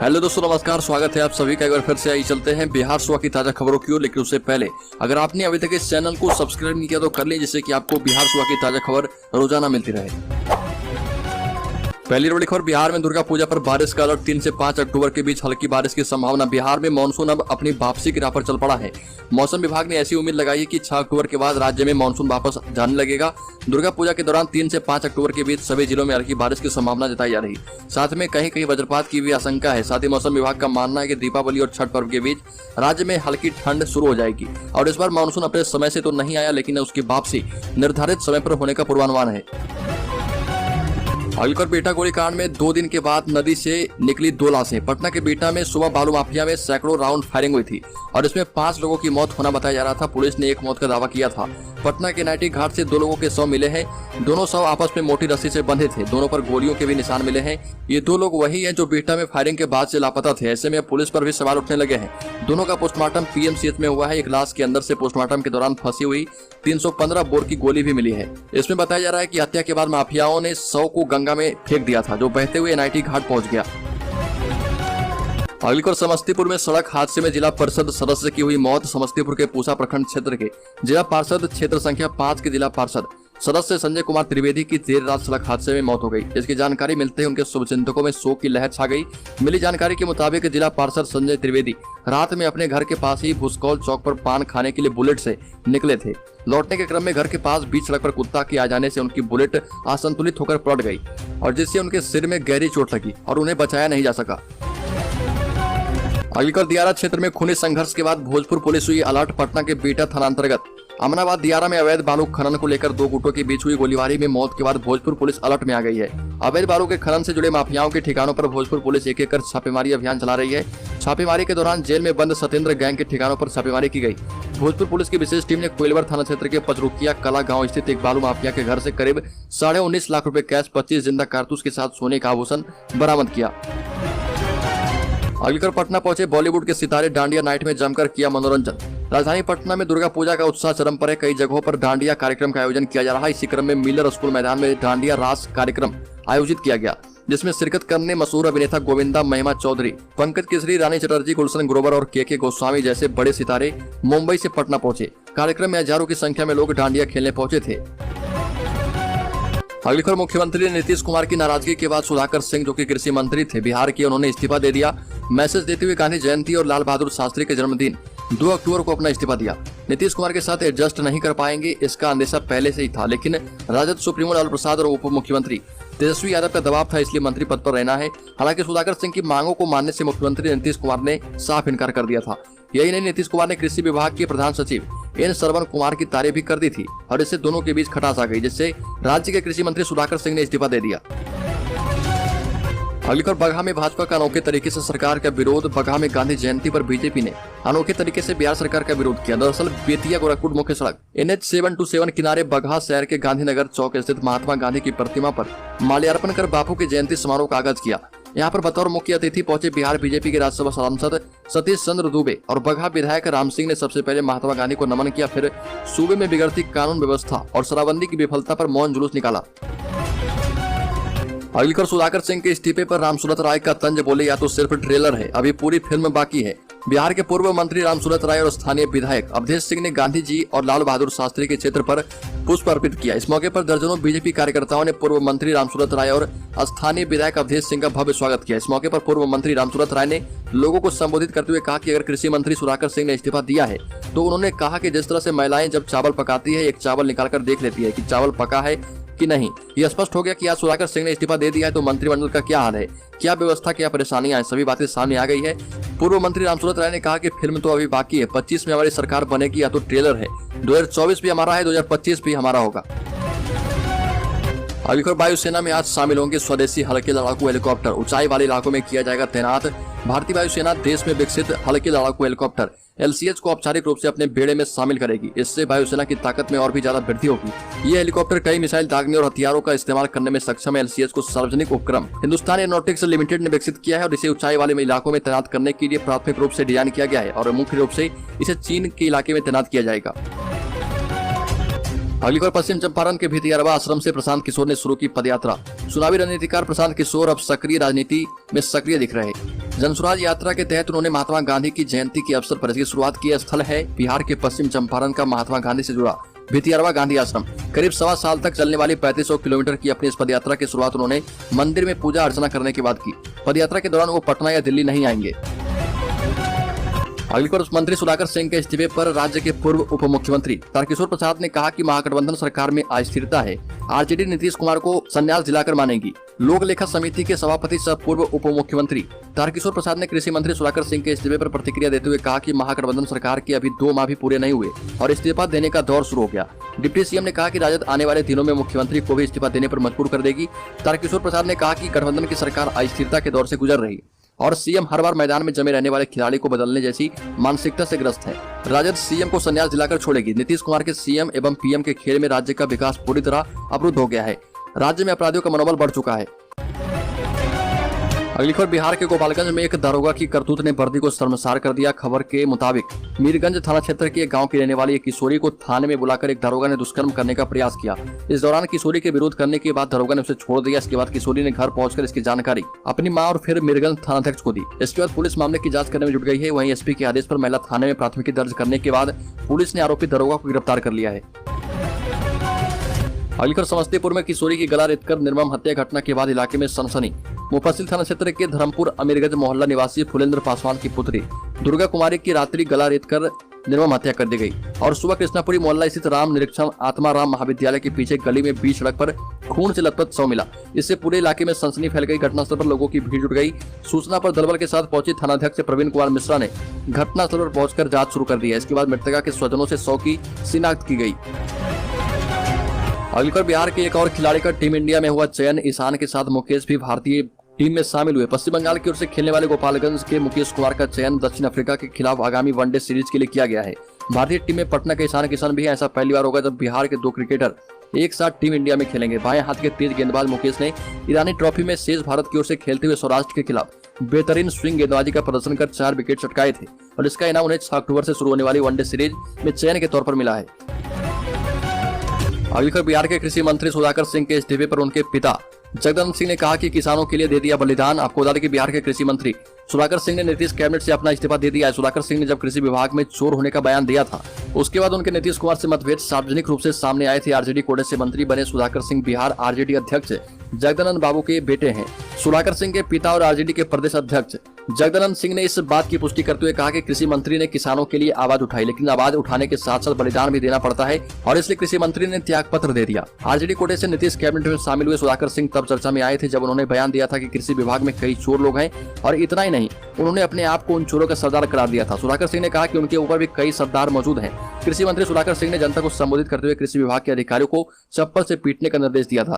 Hello दोस्तों, नमस्कार। स्वागत है आप सभी का। एक बार फिर से आई चलते हैं बिहार सुबह की ताजा खबरों की ओर। लेकिन उससे पहले अगर आपने अभी तक इस चैनल को सब्सक्राइब नहीं किया तो कर लीजिए, जिससे कि आपको बिहार सुबह की ताजा खबर रोजाना मिलती रहे। पहली बड़ी खबर, बिहार में दुर्गा पूजा पर बारिश का अलर्ट। 3 से 5 अक्टूबर के बीच हल्की बारिश की संभावना। बिहार में मानसून अब अपनी वापसी की राह पर चल पड़ा है। मौसम विभाग ने ऐसी उम्मीद लगाई है कि 6 अक्टूबर के बाद राज्य में मानसून वापस जाने लगेगा। दुर्गा पूजा के दौरान 3 से 5 अक्टूबर के बीच सभी जिलों में हल्की बारिश की संभावना जताई जा रही। साथ में कहीं कहीं वज्रपात की भी आशंका है। साथ ही मौसम विभाग का मानना है कि दीपावली और छठ पर्व के बीच राज्य में हल्की ठंड शुरू हो जाएगी। और इस बार मानसून अपने समय से तो नहीं आया, लेकिन उसकी वापसी निर्धारित समय पर होने का पूर्वानुमान है। अगलकर बेटा गोलीकांड में 2 दिन के बाद नदी से निकली 2 लाशें। पटना के बेटा में सुबह बालू माफिया में सैकड़ों राउंड फायरिंग हुई थी और इसमें 5 लोगों की मौत होना बताया जा रहा था। पुलिस ने 1 मौत का दावा किया था। पटना के नाइटी घाट से 2 लोगों के शव मिले हैं। दोनों शव आपस में मोटी रस्सी से बंधे थे। दोनों पर गोलियों के भी निशान मिले हैं। ये 2 लोग वही हैं जो बेटा में फायरिंग के बाद से लापता थे। ऐसे में पुलिस पर भी सवाल उठने लगे हैं। दोनों का पोस्टमार्टम पीएमसीएच में हुआ है। एक लाश के अंदर से पोस्टमार्टम के दौरान फंसी हुई 315 बोर की गोली भी मिली है। इसमें बताया जा रहा है कि हत्या के बाद माफियाओं ने शव को गंगा में फेंक दिया था, जो बहते हुए एनआईटी घाट पहुंच गया। अगली खबर, समस्तीपुर में सड़क हादसे में जिला परिषद सदस्य की हुई मौत। समस्तीपुर के पूसा प्रखंड क्षेत्र के जिला पार्षद क्षेत्र संख्या 5 के जिला पार्षद सदस्य संजय कुमार त्रिवेदी की देर रात सड़क हादसे में मौत हो गई। इसकी जानकारी मिलते ही उनके शुभचिंतकों में शोक की लहर छा गई। मिली जानकारी के मुताबिक जिला पार्षद संजय त्रिवेदी रात में अपने घर के पास ही भुसकौल चौक पर पान खाने के लिए बुलेट से निकले थे। लौटने के क्रम में घर के पास बीच सड़क पर कुत्ता के आ जाने से उनकी बुलेट असंतुलित होकर पलट गई और जिससे उनके सिर में गहरी चोट लगी और उन्हें बचाया नहीं जा सका। अगली खबर, दियारा क्षेत्र में खूनी संघर्ष के बाद भोजपुर पुलिस हुई अलर्ट। पटना के बीटा थाना अंतर्गत अमनाबाद दियारा में अवैध बालू खनन को लेकर 2 गुटों के बीच हुई गोलीबारी में मौत के बाद भोजपुर पुलिस अलर्ट में आ गई है। अवैध बालू के खनन से जुड़े माफियाओं के ठिकानों पर भोजपुर पुलिस एक कर छापेमारी अभियान चला रही है। छापेमारी के दौरान जेल में बंद सत्येंद्र गैंग के ठिकानों पर छापेमारी की गई। भोजपुर पुलिस की विशेष टीम ने कोइलवर थाना क्षेत्र के पचरुकिया कला गाँव स्थित एक बालू माफिया के घर से करीब 19.5 लाख रुपए कैश, 25 जिंदा कारतूस के साथ सोने का आभूषण बरामद किया। अगली खबर, पटना पहुंचे बॉलीवुड के सितारे डांडिया नाइट में जमकर किया मनोरंजन। राजधानी पटना में दुर्गा पूजा का उत्साह चरम पर है। कई जगहों पर डांडिया कार्यक्रम का आयोजन किया जा रहा है। इसी क्रम में मिलर स्कूल मैदान में डांडिया रास कार्यक्रम आयोजित किया गया, जिसमें शिरकत करने मशहूर अभिनेता गोविंदा, महिमा चौधरी, पंकज केसरी, रानी चटर्जी, गुलशन ग्रोवर और के गोस्वामी जैसे बड़े सितारे मुंबई से पटना पहुंचे। कार्यक्रम में हजारों की संख्या में लोग डांडिया खेलने पहुंचे थे। अगली खबर, मुख्यमंत्री नीतीश कुमार की नाराजगी के बाद सुधाकर सिंह, जो कि कृषि मंत्री थे बिहार के, उन्होंने इस्तीफा दे दिया। मैसेज देते हुए गांधी जयंती और लाल बहादुर शास्त्री के जन्मदिन 2 अक्टूबर को अपना इस्तीफा दिया। नीतीश कुमार के साथ एडजस्ट नहीं कर पाएंगे, इसका अंदेशा पहले से ही था, लेकिन राजद सुप्रीमो लालू प्रसाद और उप मुख्यमंत्री तेजस्वी यादव का दबाव था, इसलिए मंत्री पद पर रहना है। हालांकि सुधाकर सिंह की मांगों को मानने से मुख्यमंत्री नीतीश कुमार ने साफ इनकार कर दिया था। यही नहीं, नीतीश कुमार ने कृषि विभाग के प्रधान सचिव एन श्रवण कुमार की तारीफ भी कर दी थी और इससे दोनों के बीच खटास आ गई, जिससे राज्य के कृषि मंत्री सुधाकर सिंह ने इस्तीफा दे दिया। अगली खबर, बगहा में भाजपा का अनोखे तरीके से सरकार का विरोध। बगहा में गांधी जयंती पर बीजेपी ने अनोखे तरीके से बिहार सरकार का विरोध किया। दरअसल बेतिया गोरखपुर मुख्य सड़क NH 727 किनारे बगहा शहर के गांधीनगर चौक स्थित महात्मा गांधी की प्रतिमा पर माल्यार्पण कर बापू की जयंती समारोह का आगाज किया। यहाँ पर बतौर मुख्य अतिथि पहुंचे बिहार बीजेपी के राज्यसभा सांसद सतीश चंद्र दुबे और बगहा विधायक राम सिंह ने सबसे पहले महात्मा गांधी को नमन किया। फिर सूबे में बिगड़ती कानून व्यवस्था और शराबबंदी की विफलता पर मौन जुलूस निकाला। अगली खबर, सुधाकर सिंह के इस्तीफे पर रामसूरत राय का तंज, बोले या तो सिर्फ ट्रेलर है, अभी पूरी फिल्म बाकी है। बिहार के पूर्व मंत्री रामसूरत राय और स्थानीय विधायक अवधेश सिंह ने गांधी जी और लाल बहादुर शास्त्री के क्षेत्र पर पुष्प अर्पित किया। इस मौके पर दर्जनों बीजेपी कार्यकर्ताओं ने पूर्व मंत्री रामसूरत राय और स्थानीय विधायक अवधेश सिंह का भव्य स्वागत किया। इस मौके पर पूर्व मंत्री रामसूरत राय ने लोगों को संबोधित करते हुए कहा कि अगर कृषि मंत्री सुधाकर सिंह ने इस्तीफा दिया है तो उन्होंने कहा कि जिस तरह से महिलाएं जब चावल पकाती है, एक चावल निकालकर देख लेती है कि चावल पका है कि नहीं, यह स्पष्ट हो गया कि आज सुधाकर सिंह ने इस्तीफा दे दिया है तो मंत्रिमंडल का क्या हाल है, क्या व्यवस्था, क्या परेशानियां हैं, सभी बातें सामने आ गई है। पूर्व मंत्री रामसूरत राय ने कहा कि फिल्म तो अभी बाकी है, 25 में हमारी सरकार बनेगी, या तो ट्रेलर है, 2024 भी हमारा है, 2025 भी हमारा होगा। अगली खबर, वायुसेना में आज शामिल होंगे स्वदेशी हल्के लड़ाकू हेलीकॉप्टर। ऊंचाई वाले इलाकों में किया जाएगा तैनात। भारतीय वायुसेना देश में विकसित हल्के लड़ाकू हेलीकॉप्टर LCH को औपचारिक रूप से अपने बेड़े में शामिल करेगी। इससे वायुसेना की ताकत में और भी ज्यादा वृद्धि होगी। ये हेलीकॉप्टर कई मिसाइल दागने और हथियारों का इस्तेमाल करने में सक्षम है। LCH को सार्वजनिक उपक्रम हिंदुस्तान एरोनॉटिक्स लिमिटेड ने विकसित किया है और इसे ऊंचाई वाले इलाकों में तैनात करने के लिए प्राथमिक रूप से डिजाइन किया गया है और मुख्य रूप से इसे चीन के इलाके में तैनात किया जाएगा। अगली खबर, पश्चिम चंपारण के भितियारवा आश्रम से प्रशांत किशोर ने शुरू की पदयात्रा। चुनावी रणनीतिकार प्रशांत किशोर अब सक्रिय राजनीति में सक्रिय दिख रहे हैं। जनसुराज यात्रा के तहत उन्होंने महात्मा गांधी की जयंती के अवसर पर इसकी शुरुआत की। स्थल है बिहार के पश्चिम चंपारण का महात्मा गांधी से जुड़ा भितियारवा गांधी आश्रम। करीब 1.25 साल तक चलने वाली 3500 किलोमीटर की अपनी इस पदयात्रा की शुरुआत उन्होंने मंदिर में पूजा अर्चना करने के बाद की। पदयात्रा के दौरान वो पटना या दिल्ली नहीं आएंगे। अगली खबर मंत्री सुधाकर सिंह के इस्तीफे पर राज्य के पूर्व उप मुख्यमंत्री तारकिशोर प्रसाद ने कहा कि महागठबंधन सरकार में अस्थिरता है। आरजेडी नीतीश कुमार को संन्यास दिलाकर मानेगी। लोक लेखा समिति के सभापति सह पूर्व उप मुख्यमंत्री तारकिशोर प्रसाद ने कृषि मंत्री सुधाकर सिंह के इस्तीफे पर प्रतिक्रिया देते हुए कहा कि महागठबंधन सरकार के अभी 2 माह भी पूरे नहीं हुए और इस्तीफा देने का दौर शुरू हो गया। डिप्टी सीएम ने कहा कि राजद आने वाले दिनों में मुख्यमंत्री को भी इस्तीफा देने पर मजबूर कर देगी। तारकिशोर प्रसाद ने कहा कि गठबंधन की सरकार अस्थिरता के दौर से गुजर रही और सीएम हर बार मैदान में जमे रहने वाले खिलाड़ी को बदलने जैसी मानसिकता से ग्रस्त है। राजद सीएम को संन्यास दिलाकर छोड़ेगी। नीतीश कुमार के सीएम एवं पीएम के खेल में राज्य का विकास पूरी तरह अवरुद्ध हो गया है। राज्य में अपराधियों का मनोबल बढ़ चुका है। अगली खबर बिहार के गोपालगंज में एक दारोगा की करतूत ने वर्दी को शर्मसार कर दिया। खबर के मुताबिक मीरगंज थाना क्षेत्र के एक गांव की रहने वाली एक किशोरी को थाने में बुलाकर एक दारोगा ने दुष्कर्म करने का प्रयास किया। इस दौरान किशोरी के विरोध करने के बाद दारोगा ने उसे छोड़ दिया। इसके बाद किशोरी ने घर पहुंचकर इसकी जानकारी अपनी मां और फिर मीरगंज थानाध्यक्ष को दी। इसके बाद पुलिस मामले की जाँच करने में जुट गई है। वहीं एसपी के आदेश पर महिला थाने में प्राथमिकी दर्ज करने के बाद पुलिस ने आरोपी दारोगा को गिरफ्तार कर लिया है। अगली खबर समस्तीपुर में किशोरी की गला रेतकर निर्मम हत्या घटना के बाद इलाके में सनसनी। मुफस्सिल थाना क्षेत्र के धर्मपुर अमीरगंज मोहल्ला निवासी फुलेंद्र पासवान की पुत्री दुर्गा कुमारी की रात्रि गला रेतकर निर्मम हत्या कर दी गई और सुबह कृष्णापुरी मोहल्ला स्थित राम निरीक्षण आत्मा राम महाविद्यालय के पीछे गली में बीच सड़क पर खून से लथपथ शव मिला। इससे पूरे इलाके में सनसनी फैल गई। घटनास्थल पर लोगों की भीड़ जुट गई। सूचना पर दलबल के साथ पहुंचे थानाध्यक्ष प्रवीण कुमार मिश्रा ने घटनास्थल पर पहुंचकर जांच शुरू कर दी है। इसके बाद मृतका के स्वजनों से शव की शिनाख्त की गई। अगली खबर बिहार के एक और खिलाड़ी का टीम इंडिया में हुआ चयन। ईशान के साथ मुकेश भी भारतीय टीम में शामिल हुए। पश्चिम बंगाल की ओर से खेलने वाले गोपालगंज के मुकेश कुमार का चयन दक्षिण अफ्रीका के खिलाफ आगामी वनडे सीरीज के लिए किया गया है। भारतीय टीम में पटना के ईशान किशन भी है। ऐसा पहली बार होगा जब बिहार के 2 क्रिकेटर एक साथ टीम इंडिया में खेलेंगे। बाएं हाथ के तेज गेंदबाज मुकेश ने ईरानी ट्रॉफी में शेष भारत की ओर से खेलते हुए सौराष्ट्र के खिलाफ बेहतरीन स्विंग गेंदबाजी का प्रदर्शन कर 4 विकेट चटकाए थे और इसका इनाम उन्हें 6 अक्टूबर से शुरू होने वाली वनडे सीरीज में चयन के तौर पर मिला है। अगली खबर बिहार के कृषि मंत्री सुधाकर सिंह के इस्तीफे पर उनके पिता जगदानंद सिंह ने कहा कि किसानों के लिए दे दिया बलिदान। आपको बता दें कि बिहार के कृषि मंत्री सुधाकर सिंह ने नीतीश कैबिनेट से अपना इस्तीफा दे दिया है। सुधाकर सिंह ने जब कृषि विभाग में चोर होने का बयान दिया था उसके बाद उनके नीतीश कुमार से मतभेद सार्वजनिक रूप से सामने आए थे। आरजेडी कोटे से मंत्री बने सुधाकर सिंह बिहार आरजेडी अध्यक्ष जगदानंद बाबू के बेटे हैं। सुधाकर सिंह के पिता और आरजेडी के प्रदेश अध्यक्ष जगदानंद सिंह ने इस बात की पुष्टि करते हुए कहा कि कृषि मंत्री ने किसानों के लिए आवाज उठाई, लेकिन आवाज उठाने के साथ साथ बलिदान भी देना पड़ता है और इसलिए कृषि मंत्री ने त्याग पत्र दे दिया। आरजेडी कोटे से नीतीश कैबिनेट में शामिल हुए सुधाकर सिंह तब चर्चा में आए थे जब उन्होंने बयान दिया था कि कृषि विभाग में कई चोर लोग हैं और इतना ही नहीं, उन्होंने अपने आप को उन चोरों का सरदार करार दिया था। सुधाकर सिंह ने कहा कि उनके ऊपर भी कई सरदार मौजूद हैं। कृषि मंत्री सुधाकर सिंह ने जनता को संबोधित करते हुए कृषि विभाग के अधिकारियों को चप्पल से पीटने का निर्देश दिया था।